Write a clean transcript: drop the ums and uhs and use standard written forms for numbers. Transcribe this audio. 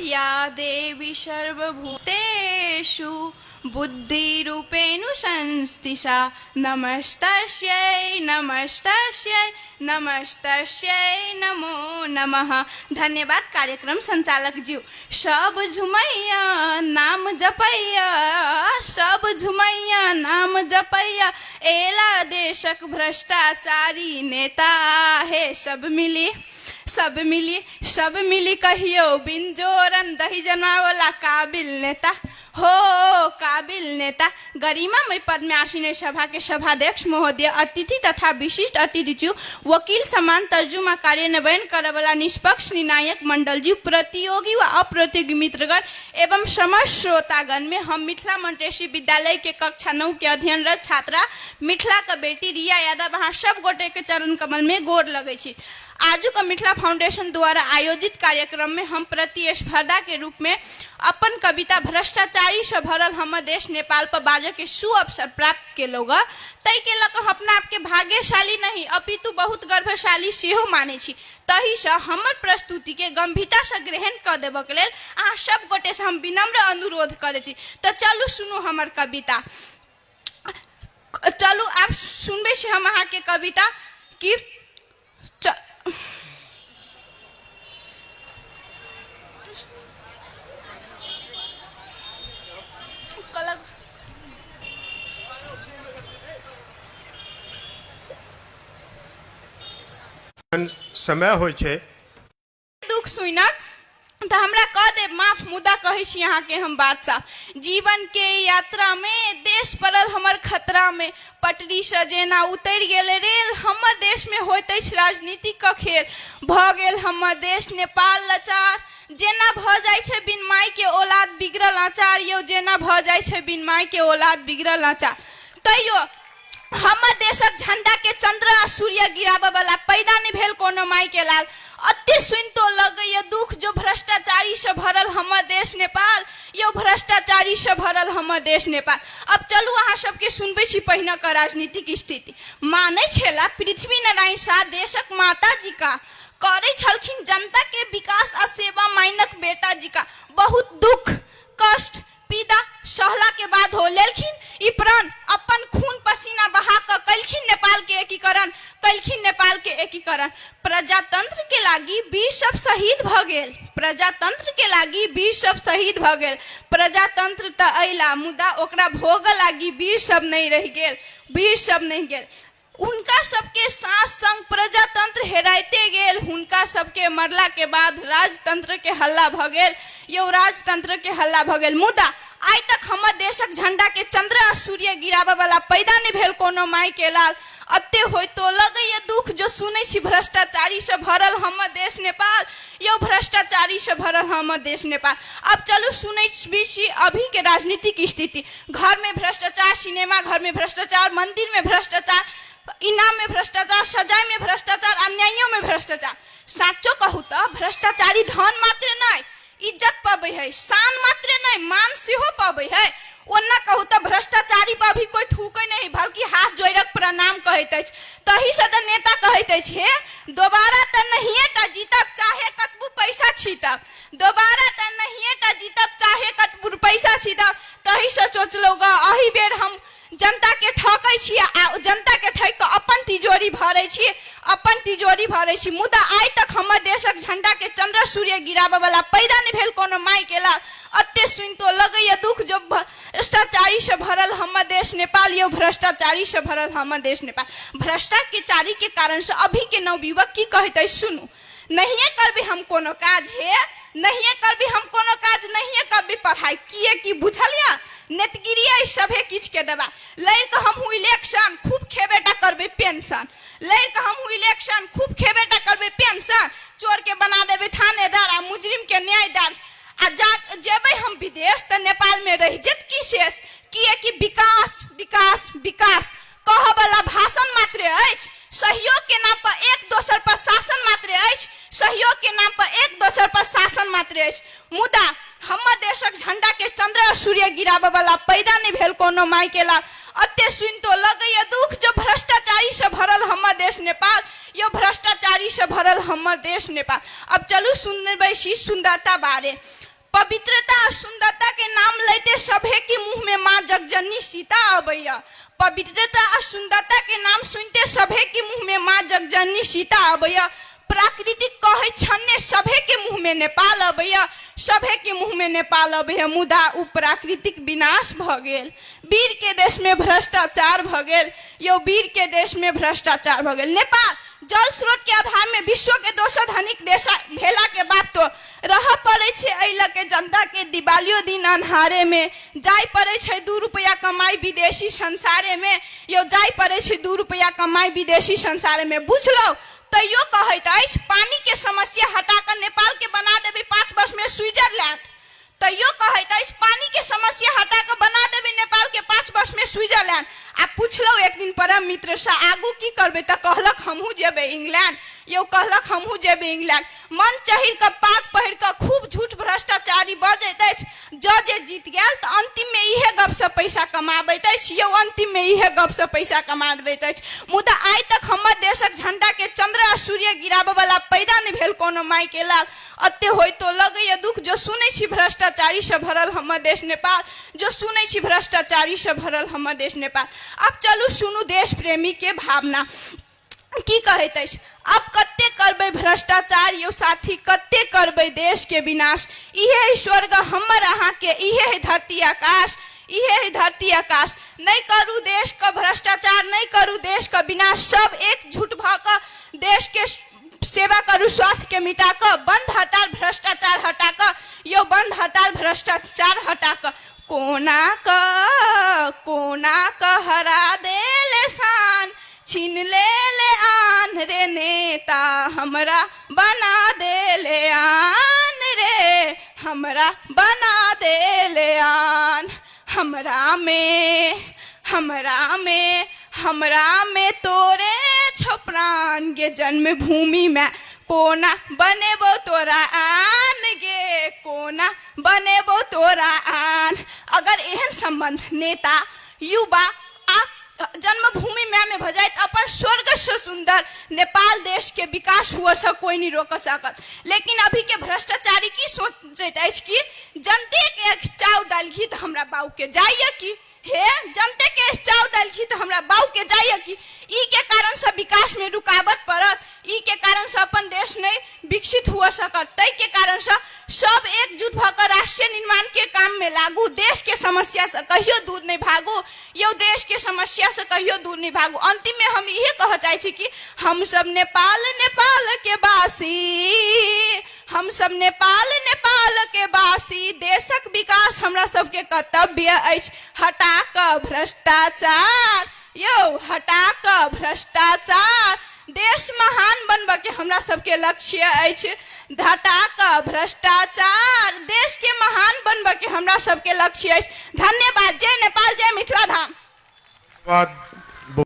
या देवी सर्वभूतेषु बुद्धिरूपेण संस्थिता नमस्तस्यै नमस्तस्यै नमस्तस्यै नमो नमः। धन्यवाद कार्यक्रम संचालक जी। सब झुमैया नाम जपैया, सब झुमैया नाम जपैया, एला देशक भ्रष्टाचारी नेता है। सब मिली कहियो बिनजोरन दही जमावला काबिल नेता हो, काबिल नेता। गरिमामय पद में आसीन सभा के सभाध्यक्ष महोदय, अतिथि तथा विशिष्ट अतिथि, वकील समान तर्जुमा कार्यान्वयन करवला निष्पक्ष निर्णायक मंडल जी, प्रतियोगी व अप्रतियोगी मित्रगण एवं समस्त श्रोतागण में हम मिथिला मोन्टेसरी विद्यालय के कक्षा 9 के अध्ययनरत छात्रा मिथिला का बेटी रिया यादव अहाँ सब गोटे के चरण कमल में गोर लगे छी। आजू का मिथिला फाउंडेशन द्वारा आयोजित कार्यक्रम में हम प्रतिस्पर्धा के रूप में अपन कविता भ्रष्टाचारी से भरल हमर देश नेपाल पर बाजे के सु अवसर प्राप्त केलौग। तई के लक हम अपना आपके भाग्यशाली नहीं अपितु बहुत गर्भशाली सेहो माने छी। तही से हमर प्रस्तुति के गंभीरता से ग्रहण कर देब के लेल अहाँ सब गोटे से हम विनम्र अनुरोध करे छी। तो चलू सुनू हमर कविता। चलू आप सुनबे छी हम अहाँ के कविता की समय हो दुख सुनक तो हमरा कह दे माफ, मुदा कहे छी यहाँ के हम बादशाह। जीवन के यात्रा में देश पड़ल हमर खतरा में, पटरी से जेना उतर गेल रेल हमर देश में होइत अछि राजनीतिक का खेल। भ गेल हमर देश नेपाल लाचार, जेना भ जाय छै बिन माय के औलाद बिगड़ल आचार। यो जेना भ जाय छै बिन माय के औलाद बिगड़ल आचार। तैयो हमर देशक झंडा के चंद्र आ सूर्य गिराबे वाला पैदा नहीं भेल कोनो माय के लाल। अति सुन तो लगे दुख जो भ्रष्टाचारी से भरल हमर देश नेपाल, यो भ्रष्टाचारी से भरल हमर देश नेपाल। अब चलू अहाँ सबके सुनबे छी पहिने का राजनीतिक स्थिति। माने छेला पृथ्वी नारायण शाह देशक माता जी का, करे छलखिन जनता के विकास आ सेवा माइनक बेटा जी का। बहुत दुख कष्ट पीड़ा सहला के बाद हो लेलखिन ई प्राण, अपन खून पसीना बहा कर कलखिन नेपाल के एकीकरण, कलखिन नेपाल के एकीकरण। प्रजातंत्र के लागी वीर सब शहीद भ गेल, प्रजातंत्र के लागी वीर सब शहीद भ गेल। प्रजातंत्र त अइला मुदा ओकरा भोग लागी वीर सब नहीं रह गेल, वीर सब नहीं गेल। उनका सबके सांस संग प्रजातंत्र हेराइते गेल, हुनका सबके मरला के बाद राजतंत्र के हल्ला भ गेल, यो राजतंत्र के हल्ला भ गेल। मुदा आज तक हमर देशक झंडा के चंद्र आ सूर्य गिराबे वाला पैदा नहीं भेल कोनो माय के लाल। अते होय तो लगे दुख जो सुनै छी भ्रष्टाचारी से भरल हमर देश नेपाल, यो भ्रष्टाचारी से भरल हमर देश नेपाल। अब चलू सुनै छी अभी के राजनीतिक स्थिति। घर में भ्रष्टाचार, सिनेमा घर में भ्रष्टाचार, मंदिर में भ्रष्टाचार, इनाम में भ्रष्टाचार, सजाय में भ्रष्टाचार, अन्यायों में भ्रष्टाचार। साचो कहू तो भ्रष्टाचारी धन मात्र नहीं इज्जत पाबे है, शान मात्र नहीं मान सेहो पाबे है। ओना कहू तो भ्रष्टाचारी पर भी कोई थूकै नहीं बल्कि हाथ जोड़क प्रणाम कहैत अछि। तही से तो नेता कहैत अछि हे दोबारा तो नहीं टा जीतब चाहे कतबू पैसा छीटब, दोबारा तो नहीं टा जीतब चाहे कतबू पैसा छीटब। तही से सोचलौ ग अही बेर हम जनता के ठकै छी आ जनता के ठक के अपन तिजोरी भरै छी, अपन तिजोरी भरै छी। मुदा आइ तक हमर देशक झंडा के चंद्र सूर्य गिराबे वाला पैदा नहीं भेल कोनो माय के लाल। अते सुन तो लगे दुख जो भ्रष्टाचारी से भरल हमर देश नेपाल, यो भ्रष्टाचारी से भरल हमर देश नेपाल। भ्रष्टाचारी के कारण से अभी के नवयुवक की कहते है सुनू, नहीं करबे हम कोनो काज हे, नहीं करबे हम कोनो काज, नहीं करबे पढ़ाई किए की बुझलिया नेतगिरी सभे किछ के देबा। लड़ के हम इलेक्शन खूब खेबेटा करबे पेंशन, लड़ के हम इलेक्शन खूब खेबेटा करबे पेंशन। चोर के बना देबे थानेदार आ मुजरिम के न्यायदार। आ जेबे हम विदेश तो नेपाल में रह जेत की शेष, किए कि विकास विकास विकास कह वाला भाषण मात्र अछि, सहयोग के नाम पर एक दोसर पर शासन मात्र अछि, सहयोग के नाम पर एक दोसर पर शासन मात्र अछि। मुदा हमर देशक झंडा के चंद्र सूर्य गिराबे वाला पैदा नहीं भेल कोनो माय के लाल। अते सुन तो लगे दुख जो भ्रष्टाचारी से भरल हमर देश नेपाल, यो भ्रष्टाचारी से भरल हमर देश नेपाल। अब चलू सुनबे छी सुंदरता बारे। पवित्रता और सुंदरता के नाम लेते सभे के मुंह में माँ जगजननी सीता अबैया। पवित्रता और सुंदरता के नाम सुनते सभे के मुंह में माँ जगजननी सीता अबैया। प्राकृतिक कहे छन्ने सभे के मुंह में नेपाल अबैया, सभे के मुंह में नेपाल अबैया। मुदा उ प्राकृतिक विनाश भ गेल, वीर के देश में भ्रष्टाचार भ गेल। यो वीर के देश में भ्रष्टाचार भ गेल। नेपाल जल स्रोत के आधार में विश्व के दोसर धनिक देश भेला के बाद तो रह पड़े छे अइला के जनता के दिवालियो दिन अन्हारे में, जाय पड़े छे 2 रुपया कमाई विदेशी संसारे में। यो जाय पड़े छे 2 रुपया कमाई विदेशी संसारे में। बुझलो तैयो कहैत अछि पानी के समस्या हटाकर नेपाल के बना देबे 5 वर्ष में स्विट्जरलैंड। तैयो कहैत अछि पानी के समस्या हटाकर बना देबे नेपाल के 5 वर्ष में स्विट्जरलैंड। आ पूछलो एक दिन परम मित्र से आगू की करबे त कहलक हमहू जेबे इंग्लैंड। यो कहलक हमहू जेबे इंग्लैंड। मन चहिर के पाक पहिर के खूब झूठ भ्रष्टाचारी बजैत अछि। जे जीत गेल त अंतिम में इहे गप से पैसा कमाबैत अछि। यो अंतिम में इहे गप से पैसा कमाबैत अछि। मुदा आइ तक हमर देशक झंडा के चंद्र आ सूर्य गिराबे वाला पैदा नहीं भेल कोनो माई के लाल। अते होय तो लगैया दुख जो सुनै छी भ्रष्टाचारी से भरल हमर देश नेपाल, जो सुनै छी भ्रष्टाचारी से भरल हमर देश नेपाल। अब चलू सुनू देश प्रेमी के भावना की कहैत अछि। अब कते करबै भ्रष्टाचार यो साथी, कते करबै देश के विनाश। इहे है स्वर्ग हमर अहाँ के, इहे है धरती आकाश, इहे है धरती आकाश। नहीं करू देश का भ्रष्टाचार, नहीं करू देश का विनाश। सब एकजुट भ क देश के सेवा करू, स्वास्थ्य के मिटा क, बंद हड़ताल भ्रष्टाचार हटा क, यो बंद हड़ताल भ्रष्टाचार हटा क। कोना क हरा देले शान, छीन ले आन रे नेता हमरा बना देले आन रे, हमरा बना देले आन। हमरा में तोरे छो प्राण गे जन्मभूमि में, कोना बनेबो तोरा आन गे, कोना बनेबो तोरा आन। अगर एहन संबंध नेता युवा आ जन्मभूमि में भ जाए अपन स्वर्ग से सुंदर नेपाल देश के विकास हुआ से कोई नहीं रोक सकत। लेकिन अभी के भ्रष्टाचारी की सोचते अछि कि जनते के चाव दाल घी तो हमरा बाऊ के जाइए कि हे जनते के चाव दाल घी तो हमरा बाऊ के जाइए कि ई के कारण से विकास में रुकावट पड़त, ई के कारण से अपन देश नहीं विकसित हुआ सकत। तै के कारण से सब एकजुट भकर राष्ट्रीय निर्माण के काम में लागू। देश के समस्या से कहियो दूर नहीं भागू, यो देश के समस्या से कहियो दूर नहीं भागू। अंतिम में हम ये कह चाहे छी कि हम सब नेपाल के वासी, हम सब नेपाल के वासी। देशक विकास हमरा सबके कर्तव्य अछि। हटा क भ्रष्टाचार, यो हटा क भ्रष्टाचार। देश महान बनबे के हमरा सबके लक्ष्य अछि। हटा क भ्रष्टाचार, देश के महान बनबे के हमरा सबके लक्ष्य अछि। धन्यवाद। जय नेपाल, जय मिथिला धाम।